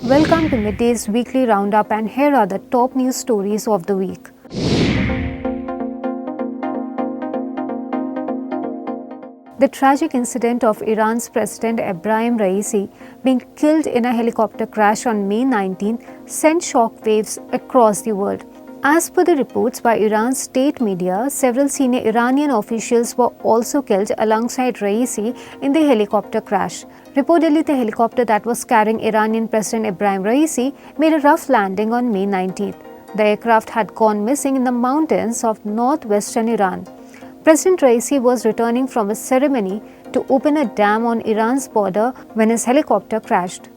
Welcome to Midday's weekly roundup, and here are the top news stories of the week. The tragic incident of Iran's President Ebrahim Raisi being killed in a helicopter crash on May 19 sent shockwaves across the world. As per the reports by Iran's state media, several senior Iranian officials were also killed alongside Raisi in the helicopter crash. Reportedly, the helicopter that was carrying Iranian President Ebrahim Raisi made a rough landing on May 19th. The aircraft had gone missing in the mountains of northwestern Iran. President Raisi was returning from a ceremony to open a dam on Iran's border when his helicopter crashed.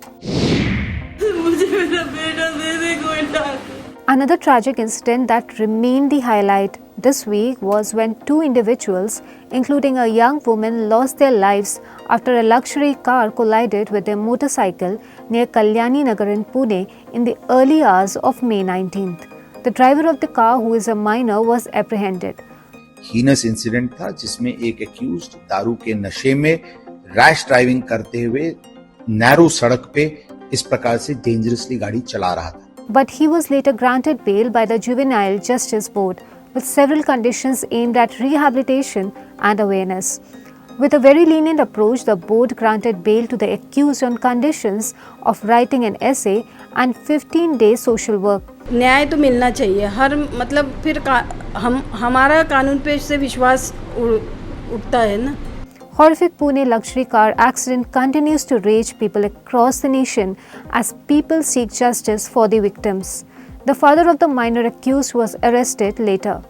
Another tragic incident that remained the highlight this week was when two individuals, including a young woman, lost their lives after a luxury car collided with their motorcycle near Kalyani Nagar in Pune in the early hours of May 19th. The driver of the car, who is a minor, was apprehended. Heinous incident था जिसमें एक accused दारू के नशे में rash driving करते हुए narrow सड़क पे इस प्रकार से डेंजरसली गाड़ी चला रहा था. But he was later granted bail by the Juvenile Justice Board with several conditions aimed at rehabilitation and awareness. With a very lenient approach, the board granted bail to the accused on conditions of writing an essay and 15-day social work. न्याय तो मिलना चाहिए हर मतलब फिर हमारा कानून पे से विश्वास उठता है ना. Horrific Pune luxury car accident continues to rage people across the nation as people seek justice for the victims. The father of the minor accused was arrested later.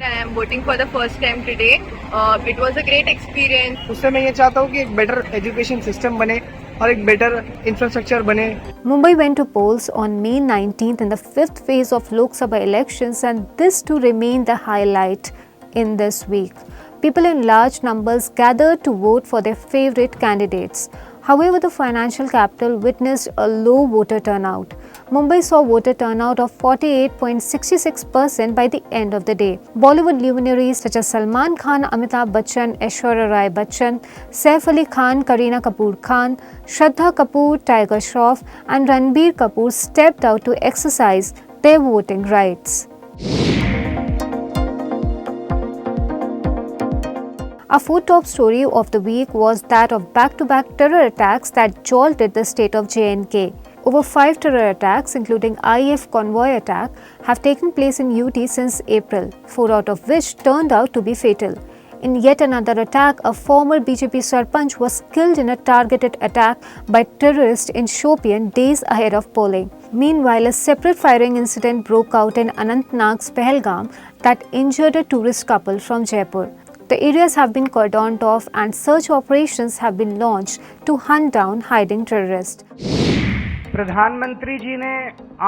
I am voting for the first time today. It was a great experience. उससे मैं ये चाहता हूँ कि एक better education system बने और एक बेटर इंफ्रास्ट्रक्चर बने. Mumbai went to polls on May 19th in the fifth phase of Lok Sabha elections, and this too remained the highlight in this week. People in large numbers gathered to vote for their favorite candidates. However, the financial capital witnessed a low voter turnout. Mumbai saw voter turnout of 48.66% by the end of the day. Bollywood luminaries such as Salman Khan, Amitabh Bachchan, Aishwarya Rai Bachchan, Saif Ali Khan, Kareena Kapoor Khan, Shraddha Kapoor, Tiger Shroff and Ranbir Kapoor stepped out to exercise their voting rights. Our fourth top story of the week was that of back-to-back terror attacks that jolted the state of J&K. Over 5 terror attacks, including IF convoy attack, have taken place in UT since April, 4 out of which turned out to be fatal. In yet another attack, a former BJP Sarpanch was killed in a targeted attack by terrorists in Shopian days ahead of polling. Meanwhile, a separate firing incident broke out in Anantnag's Pahalgam that injured a tourist couple from Jaipur. The areas have been cordoned off and search operations have been launched to hunt down hiding terrorists. प्रधानमंत्री जी ने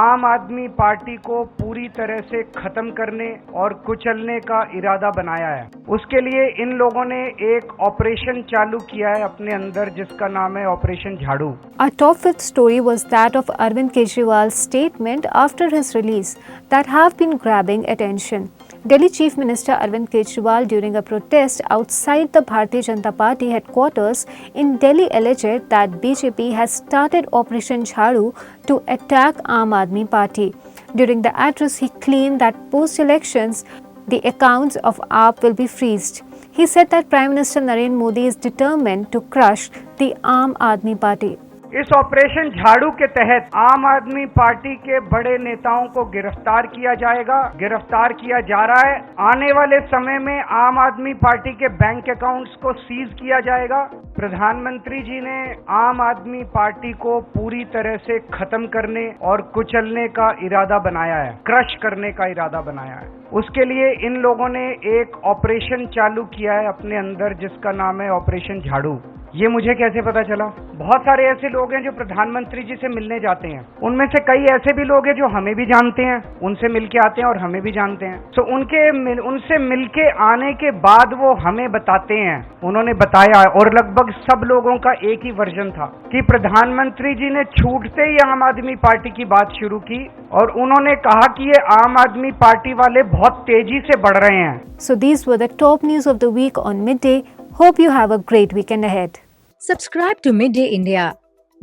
आम आदमी party को पूरी तरह से खत्म करने और कुचलने का इरादा बनाया है. उसके लिए इन लोगों ने एक ऑपरेशन चालू किया है अपने अंदर जिसका नाम है ऑपरेशन झाड़ू. Our top fifth story was that of Arvind Kejriwal's statement after his release that have been grabbing attention. Delhi Chief Minister Arvind Kejriwal, during a protest outside the Bharatiya Janata Party headquarters in Delhi, alleged that BJP has started Operation Jhadu to attack Aam Aadmi Party. During the address, he claimed that post-elections, the accounts of AAP will be freezed. He said that Prime Minister Narendra Modi is determined to crush the Aam Aadmi Party. इस operation झाड़ू के तहत आम आदमी party के बड़े नेताओं को गिरफ्तार किया जाएगा, गिरफ्तार किया जा रहा है. आने वाले समय में आम आदमी पार्टी के बैंक अकाउंट्स को सीज किया जाएगा. प्रधानमंत्री जी ने आम आदमी पार्टी को पूरी तरह से खत्म करने और कुचलने का इरादा बनाया है, क्रश करने का इरादा बनाया है. उसके लिए इन लोगों ने एक ऑपरेशन चालू किया है अपने अंदर जिसका नाम है ऑपरेशन झाड़ू. ये मुझे कैसे पता चला? बहुत सारे ऐसे लोग हैं जो प्रधानमंत्री जी से मिलने जाते हैं. उनमें से कई ऐसे भी लोग हैं जो हमें भी जानते हैं, उनसे मिलके आते हैं और हमें भी जानते हैं. तो उनसे मिलके आने के बाद वो हमें बताते हैं. उन्होंने बताया और लगभग सब लोगों का एक ही वर्जन था कि प्रधानमंत्री जी ने छूटते ही आम आदमी पार्टी की बात शुरू की और उन्होंने कहा कि ये आम आदमी पार्टी वाले बहुत तेजी से बढ़ रहे हैं. So these were the top news of the week on Midday. Hope you have a great weekend ahead. Subscribe to Midday India.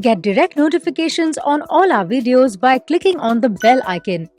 Get direct notifications on all our videos by clicking on the bell icon.